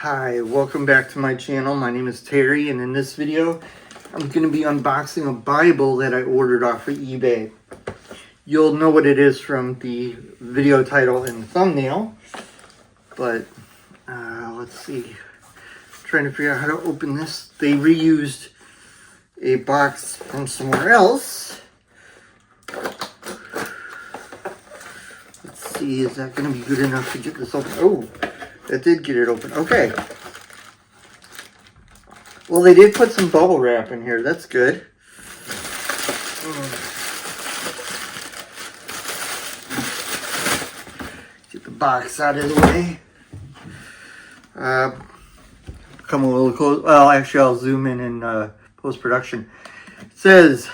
Hi, welcome back to my channel. My name is Terry, and in this video, I'm going to be unboxing a Bible that I ordered off of eBay. You'll know what it is from the video title and thumbnail, but let's see. I'm trying to figure out how to open this. They reused a box from somewhere else. Let's see, is that going to be good enough to get this open? Oh, that did get it open. Okay. Well, they did put some bubble wrap in here. That's good. Get the box out of the way. Come a little close. Well, actually, I'll zoom in post-production. It says,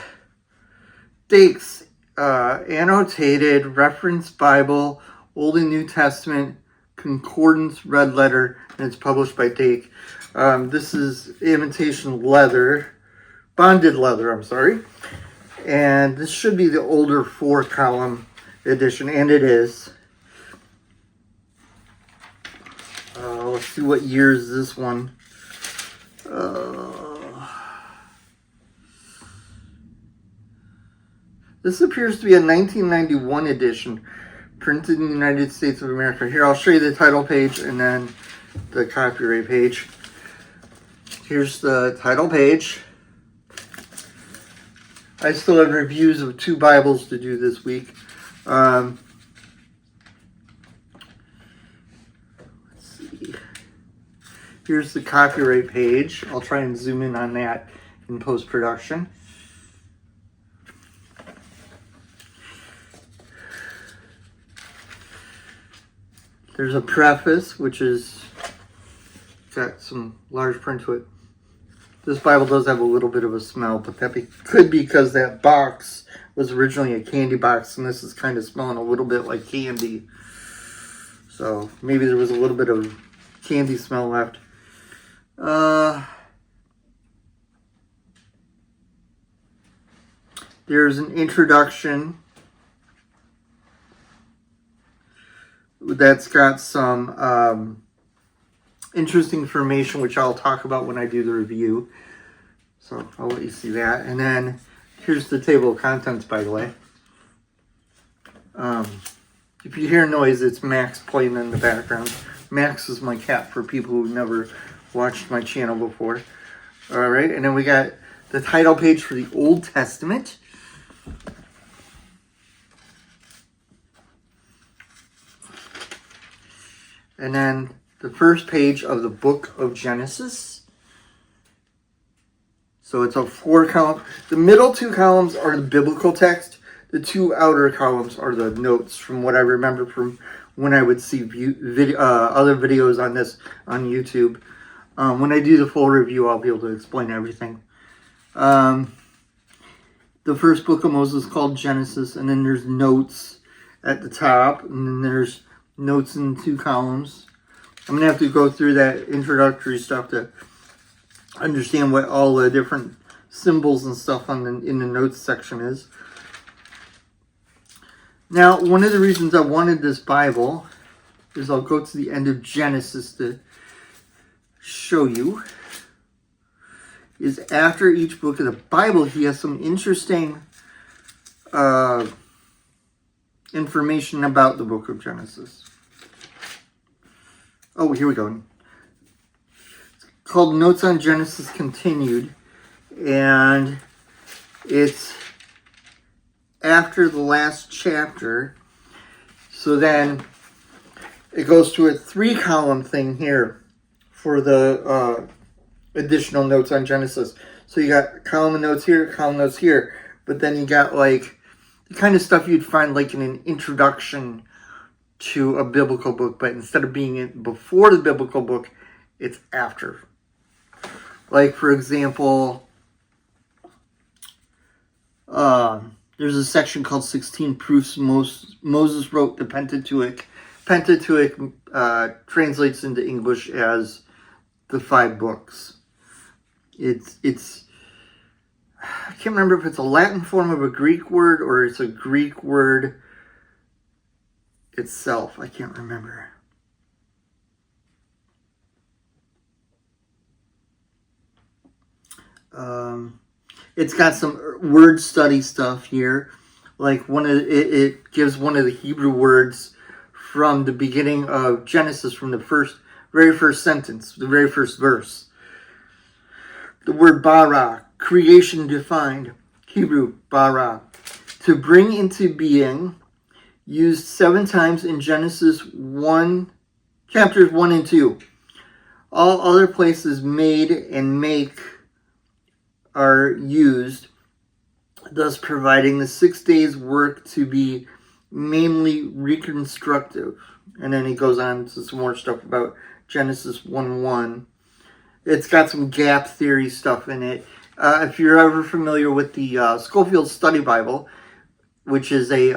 Dake's Annotated Reference Bible, Old and New Testament, Concordance Red Letter, and it's published by Dake. This is imitation leather, bonded leather, I'm sorry. And this should be the older 4-column edition, and it is. Let's see what year is this one. This appears to be a 1991 edition, printed in the United States of America. Here, I'll show you the title page and then the copyright page. Here's the title page. I still have reviews of 2 Bibles to do this week. Let's see. Here's the copyright page. I'll try and zoom in on that in post-production. There's a preface, which is got some large print to it. This Bible does have a little bit of a smell, but that could be because that box was originally a candy box, and this is kind of smelling a little bit like candy. So maybe there was a little bit of candy smell left. There's an introduction that's got some interesting information, which I'll talk about when I do the review. So I'll let you see that. And then here's the table of contents, by the way. If you hear noise, it's Max playing in the background. Max is my cat for people who've never watched my channel before. All right, and then we got the title page for the Old Testament. And then the first page of the book of Genesis. So it's a 4-column. The middle 2 columns are the biblical text. The 2 outer columns are the notes from what I remember from when I would see other videos on this on YouTube. When I do the full review, I'll be able to explain everything. The first book of Moses is called Genesis, and then there's notes at the top, and then there's notes in 2 columns. I'm going to have to go through that introductory stuff to understand what all the different symbols and stuff in the notes section is. Now, one of the reasons I wanted this Bible is I'll go to the end of Genesis to show you, is after each book of the Bible, he has some interesting information about the book of Genesis. Oh, here we go. It's called Notes on Genesis Continued, and it's after the last chapter. So then it goes to a 3-column thing here for the additional notes on Genesis. So you got column of notes here, column of notes here, but then you got like the kind of stuff you'd find like in an introduction to a biblical book, but instead of being before the biblical book, it's after. Like, for example, there's a section called 16 Proofs Moses Wrote the Pentateuch. Pentateuch translates into English as the 5 books. It's I can't remember if it's a Latin form of a Greek word or it's a Greek word itself. I can't remember. It's got some word study stuff here. Like it gives one of the Hebrew words from the beginning of Genesis, from the very first sentence, the very first verse. The word bara, creation defined, Hebrew bara, to bring into being, used 7 times in Genesis 1, chapters 1 and 2. All other places made and make are used, thus providing the 6 days' work to be mainly reconstructive. And then he goes on to some more stuff about Genesis 1:1. It's got some gap theory stuff in it. If you're ever familiar with the Schofield Study Bible, which is a,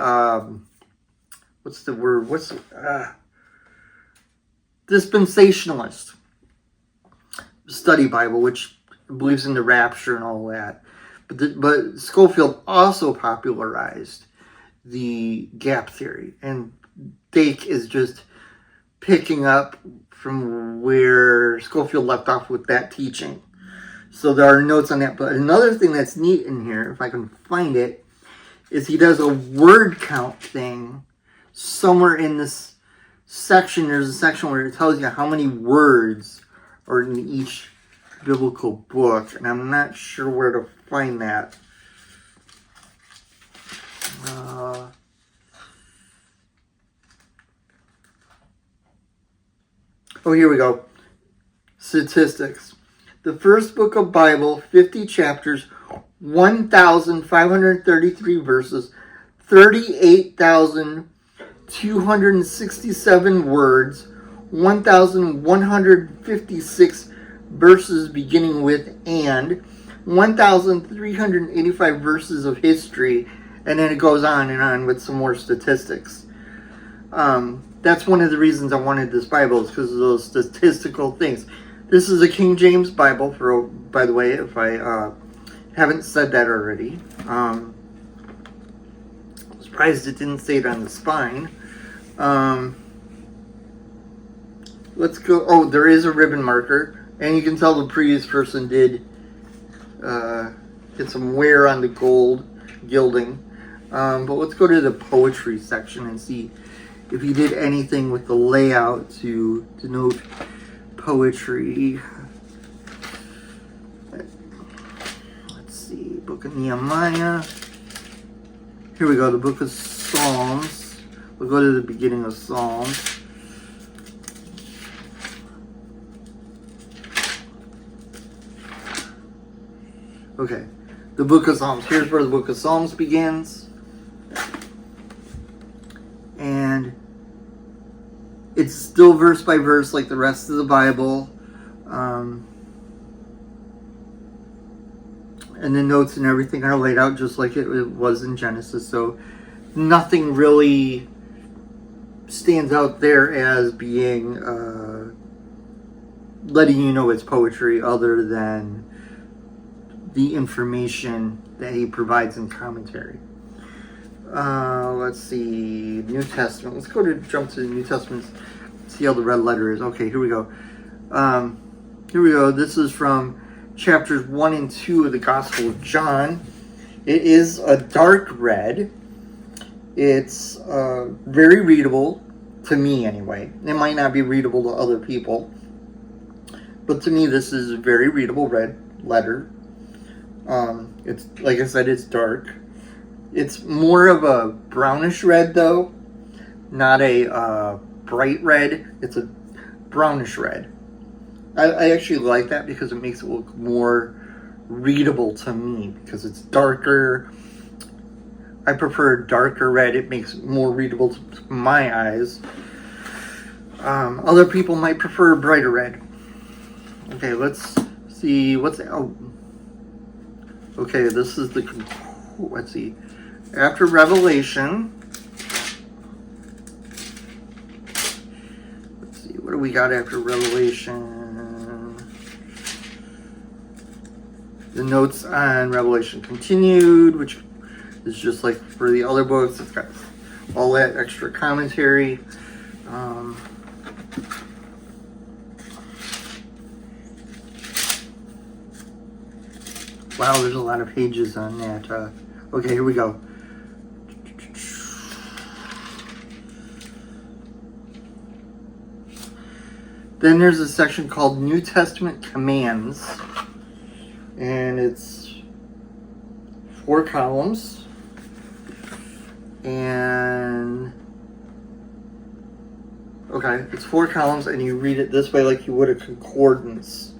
dispensationalist study Bible, which believes in the rapture and all that. But Schofield also popularized the gap theory. And Dake is just picking up from where Schofield left off with that teaching. So there are notes on that. But another thing that's neat in here, if I can find it, is he does a word count thing somewhere in this section. There's a section where it tells you how many words are in each biblical book. And I'm not sure where to find that. Oh, here we go. Statistics. The first book of Bible, 50 chapters, 1,533 verses, 38,267 words, 1,156 verses beginning with and, 1,385 verses of history, and then it goes on and on with some more statistics. That's one of the reasons I wanted this Bible, is because of those statistical things. This is a King James Bible, by the way, if I haven't said that already. I'm surprised it didn't say it on the spine. Let's go. Oh, there is a ribbon marker, and you can tell the previous person did get some wear on the gold gilding. But let's go to the poetry section and see if he did anything with the layout to denote poetry. Let's see, Book of Nehemiah. Here we go, the Book of Psalms. We'll go to the beginning of Psalms. Okay, the Book of Psalms. Here's where the Book of Psalms begins. And it's still verse by verse like the rest of the Bible. And the notes and everything are laid out just like it was in Genesis. So nothing really stands out there as being letting you know it's poetry, other than the information that he provides in commentary. Let's see, New Testament. Let's jump to the New Testament, see how the red letter is. Okay, here we go. This is from chapters 1 and 2 of the Gospel of John. It is a dark red. It's very readable, to me anyway. It might not be readable to other people, but to me this is a very readable red letter. It's, like I said, it's dark. It's more of a brownish red, though, not a bright red. It's a brownish red. I actually like that because it makes it look more readable to me, because it's darker. I prefer darker red. It makes it more readable to my eyes. Other people might prefer brighter red. Okay, let's see. Okay, this is let's see. After Revelation, let's see, what do we got after Revelation? The notes on Revelation continued, which is just like for the other books. It's got all that extra commentary. Wow, there's a lot of pages on that. Okay, here we go. Then there's a section called New Testament Commands, and it's 4 columns, and okay, it's 4 columns, and you read it this way like you would a concordance.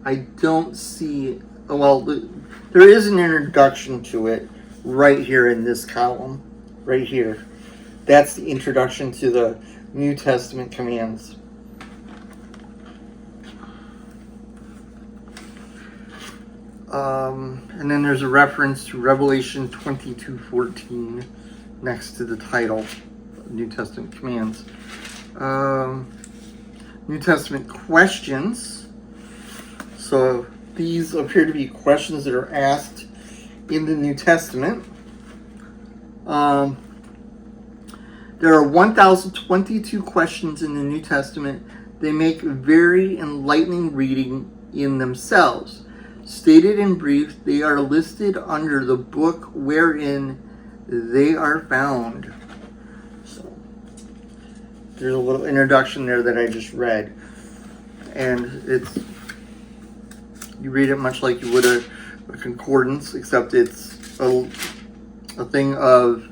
I don't see, well, there is an introduction to it right here in this column, right here. That's the introduction to the New Testament commands. And then there's a reference to Revelation 22:14 next to the title, New Testament commands. New Testament questions. So these appear to be questions that are asked in the New Testament. There are 1,022 questions in the New Testament. They make very enlightening reading in themselves. Stated in brief, they are listed under the book wherein they are found. So there's a little introduction there that I just read. And you read it much like you would a concordance, except it's a thing of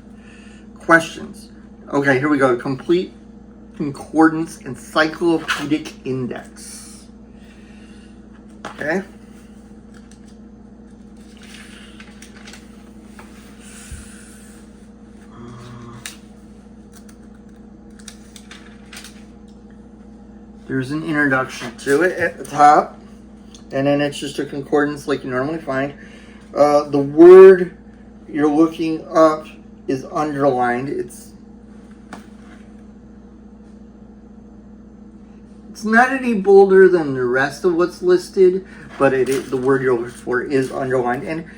questions. Okay, here we go. Complete Concordance Encyclopedic Index. Okay. There's an introduction to it at the top, and then it's just a concordance like you normally find. The word you're looking up is underlined. It's not any bolder than the rest of what's listed, but the word you're looking for is underlined, and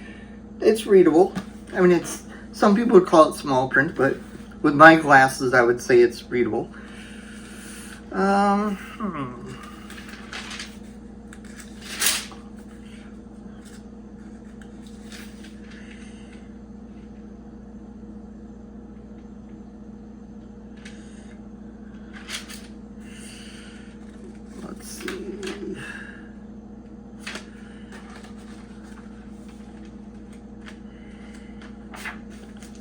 it's readable. I mean, some people would call it small print, but with my glasses, I would say it's readable. Let's see.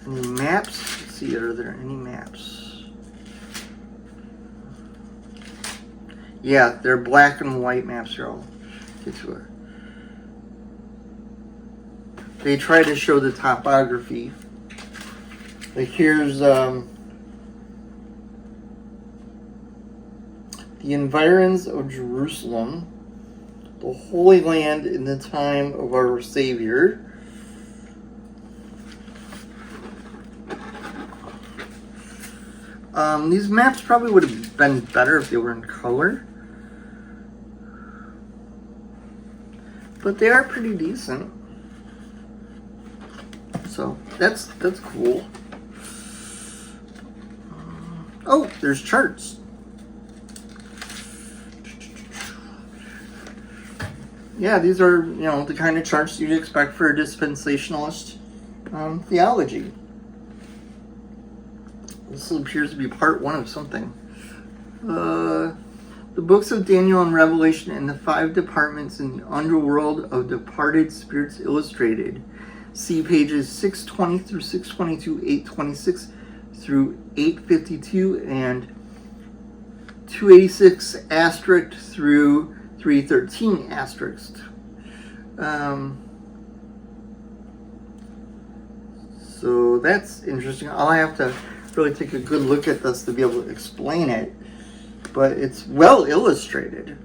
Any maps? Let's see, are there any maps? Yeah, they're black and white maps here. I'll get to it. They try to show the topography. Like here's the environs of Jerusalem, the Holy Land in the time of our Savior. These maps probably would have been better if they were in color. But they are pretty decent. So that's cool. Oh, there's charts. Yeah, these are, the kind of charts you'd expect for a dispensationalist theology. This appears to be part 1 of something. The books of Daniel and Revelation and the 5 departments in the underworld of departed spirits illustrated. See pages 620 through 622, 826 through 852, and 286 asterisk through 313 asterisk. So that's interesting. I'll have to really take a good look at this to be able to explain it. But it's well illustrated.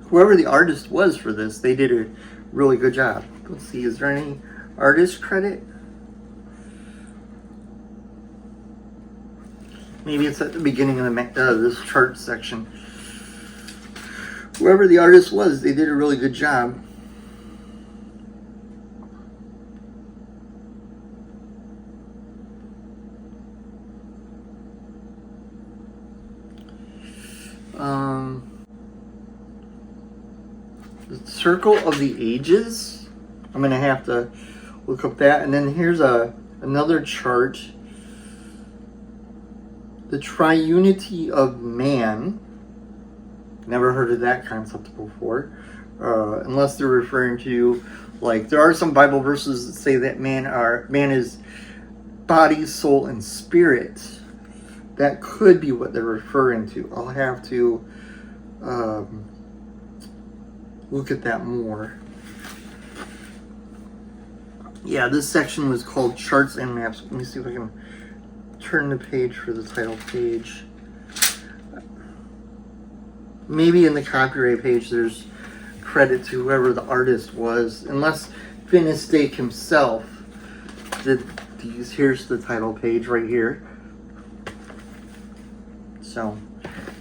Whoever the artist was for this, they did a really good job. Let's see, is there any artist credit? Maybe it's at the beginning of this chart section. Whoever the artist was, they did a really good job. The Circle of the Ages. I'm going to have to look up that. And then here's another chart. The Triunity of Man. Never heard of that concept before. Unless they're referring to, like, there are some Bible verses that say that man is body, soul, and spirit. That could be what they're referring to. I'll have to look at that more. Yeah, this section was called Charts and Maps. Let me see if I can turn the page for the title page. Maybe in the copyright page there's credit to whoever the artist was, unless Dake himself did these. Here's the title page right here. So,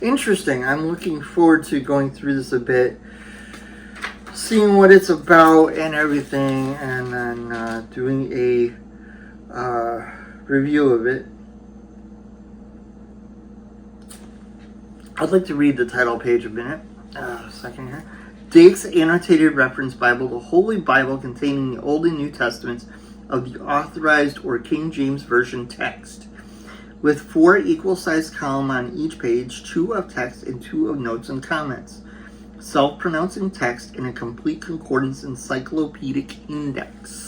interesting. I'm looking forward to going through this a bit, seeing what it's about and everything, and then doing a review of it. I'd like to read the title page a minute. A second here. Dake's Annotated Reference Bible, the Holy Bible containing the Old and New Testaments of the Authorized or King James Version text, with 4 equal-sized columns on each page, 2 of text and 2 of notes and comments, self-pronouncing text, and a complete concordance encyclopedic index.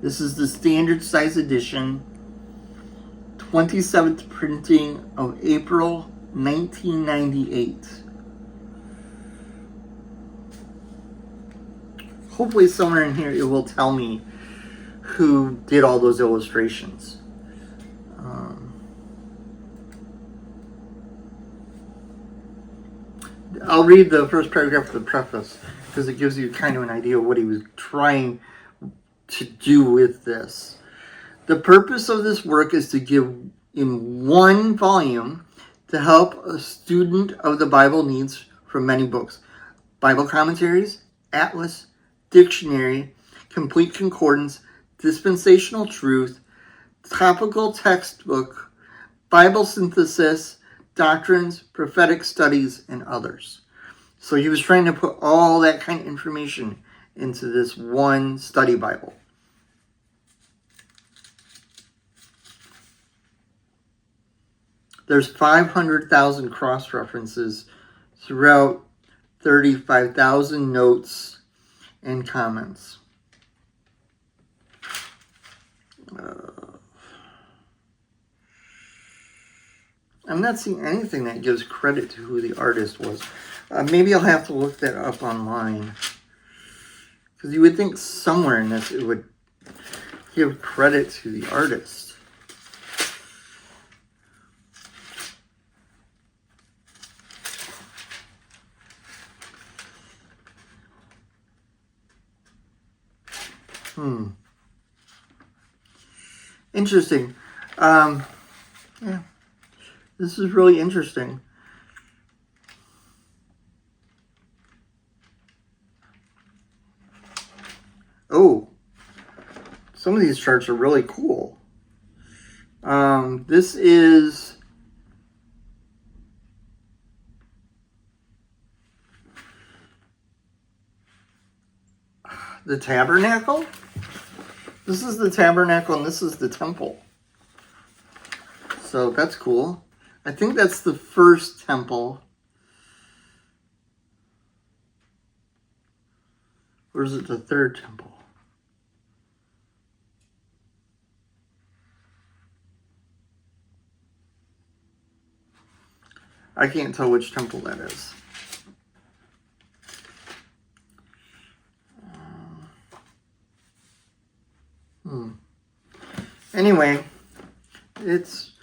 This is the standard size edition, 27th printing of April 1998. Hopefully somewhere in here it will tell me who did all those illustrations. I'll read the first paragraph of the preface because it gives you kind of an idea of what he was trying to do with this. The purpose of this work is to give in one volume to help a student of the Bible needs from many books: Bible commentaries, atlas, dictionary, complete concordance, dispensational truth, topical textbook, Bible synthesis, doctrines, prophetic studies, and others. So he was trying to put all that kind of information into this one study Bible. There's 500,000 cross-references throughout 35,000 notes and comments. I'm not seeing anything that gives credit to who the artist was. Maybe I'll have to look that up online, because you would think somewhere in this it would give credit to the artist. Interesting. Yeah, this is really interesting. Oh, some of these charts are really cool. This is the tabernacle. This is the tabernacle and this is the temple. So that's cool. I think that's the first temple. Or is it the third temple? I can't tell which temple that is. Anyway, it's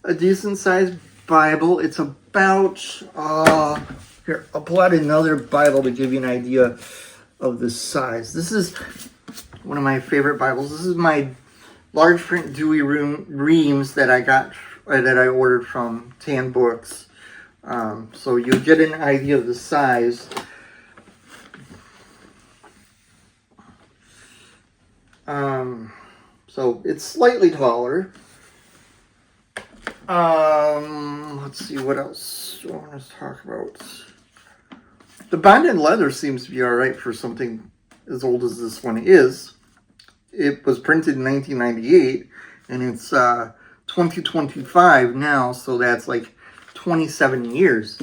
a decent sized Bible. It's about, here, I'll pull out another Bible to give you an idea of the size. This is one of my favorite Bibles. This is my large print Dewey Reams that I ordered from Tan Books. So you get an idea of the size. So it's slightly taller. Let's see, what else do I want to talk about? The bonded leather seems to be alright for something as old as this one is. It was printed in 1998, and it's 2025 now, so that's like 27 years.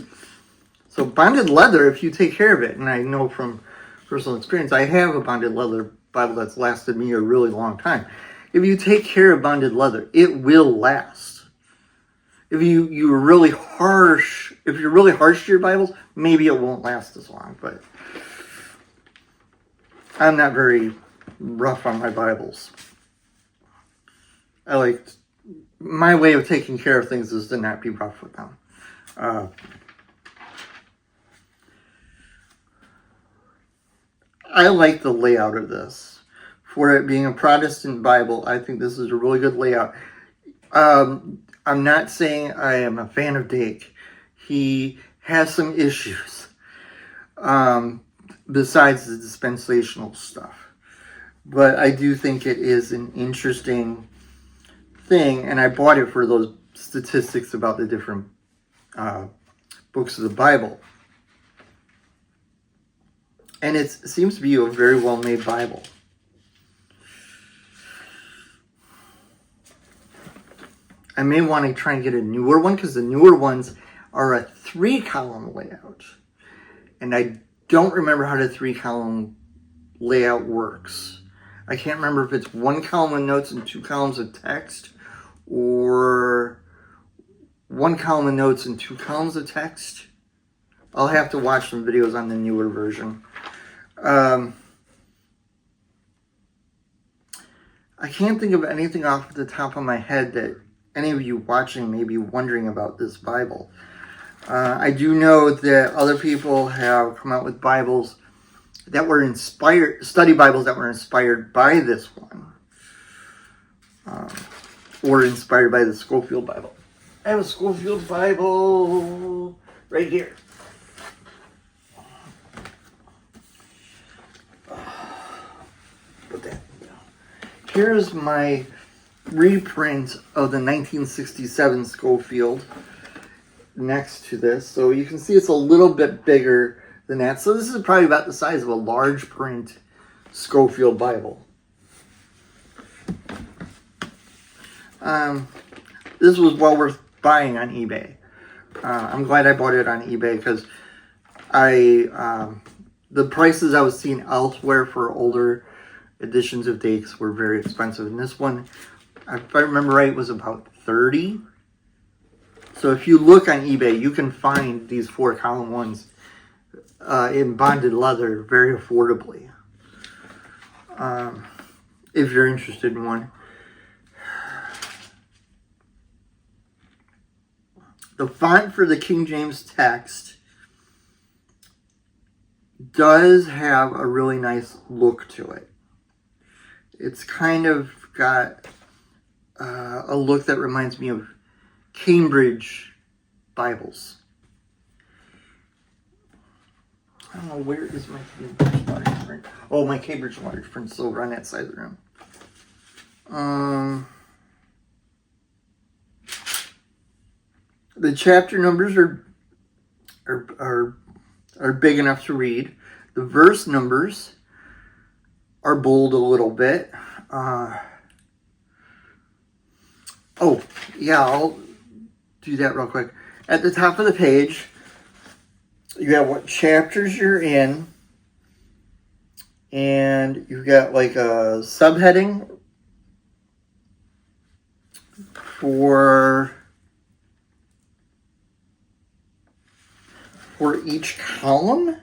So bonded leather, if you take care of it, and I know from personal experience, I have a bonded leather Bible that's lasted me a really long time. If you take care of bonded leather, it will last. If you're really harsh, if you're really harsh to your Bibles, maybe it won't last as long. But I'm not very rough on my Bibles. My way of taking care of things is to not be rough with them. I like the layout of this. For it being a Protestant Bible, I think this is a really good layout. I'm not saying I am a fan of Dake. He has some issues besides the dispensational stuff. But I do think it is an interesting thing, and I bought it for those statistics about the different books of the Bible. And it seems to be a very well-made Bible. I may want to try and get a newer one, because the newer ones are a 3-column layout. And I don't remember how the 3-column layout works. I can't remember if it's 1 column of notes and 2 columns of text, or 1 column of notes and 2 columns of text. I'll have to watch some videos on the newer version. I can't think of anything off the top of my head that any of you watching may be wondering about this Bible. I do know that other people have come out with Bibles that were inspired, study Bibles that were inspired by this one, or inspired by the Schofield Bible. I have a Schofield Bible right here. Put that down. Here's my reprint of the 1967 Schofield next to this. So you can see it's a little bit bigger than that. So this is probably about the size of a large print Schofield Bible. This was well worth buying on eBay. I'm glad I bought it on eBay, because the prices I was seeing elsewhere for older editions of Dake's were very expensive. And this one, if I remember right, was about $30. So if you look on eBay, you can find these 4-column ones in bonded leather very affordably. If you're interested in one. The font for the King James text does have a really nice look to it. It's kind of got a look that reminds me of Cambridge Bibles. I don't know, where is my Cambridge large print? Oh, my Cambridge large print's over on that side of the room. The chapter numbers are big enough to read. The verse numbers are bold a little bit. Oh, yeah, I'll do that real quick. At the top of the page, you got what chapters you're in, and you've got like a subheading for each column.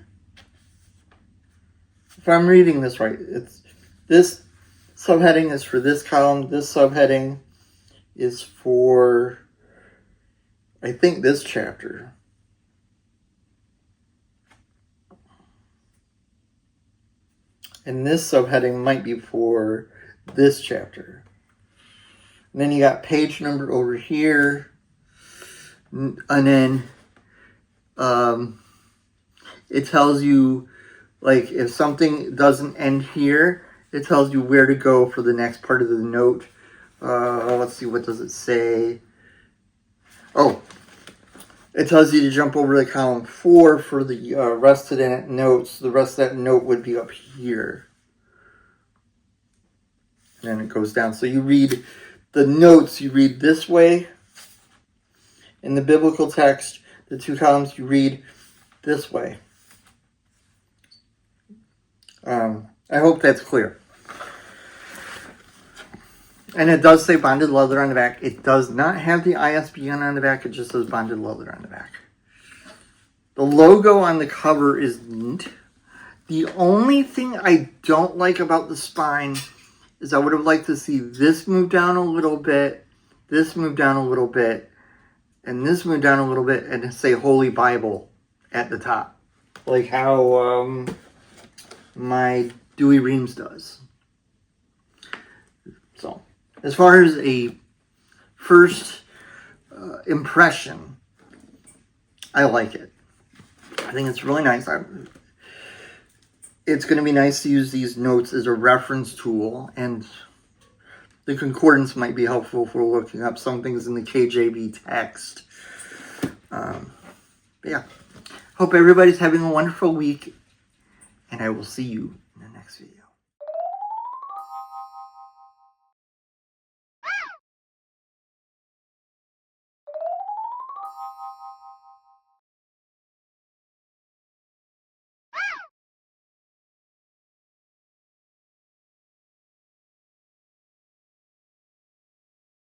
If I'm reading this right, it's this subheading is for this column, this subheading is for, I think, this chapter. And this subheading might be for this chapter. And then you got page number over here. And then it tells you, like, if something doesn't end here, It tells you where to go for the next part of the note. Let's see, what does it say? Oh, it tells you to jump over to column 4 for the rest of that note. So the rest of that note would be up here. And then it goes down. So you read the notes, you read this way. In the biblical text, the 2 columns you read this way. I hope that's clear. And it does say bonded leather on the back. It does not have the ISBN on the back. It just says bonded leather on the back. The logo on the cover is neat. The only thing I don't like about the spine is I would have liked to see this move down a little bit, this move down a little bit, and this move down a little bit, and say Holy Bible at the top. Like how my Dewey Reams does. So, as far as a first impression, I like it. I think it's really nice. It's going to be nice to use these notes as a reference tool, and the concordance might be helpful for looking up some things in the KJV text. But yeah, hope everybody's having a wonderful week, and I will see you in the next video.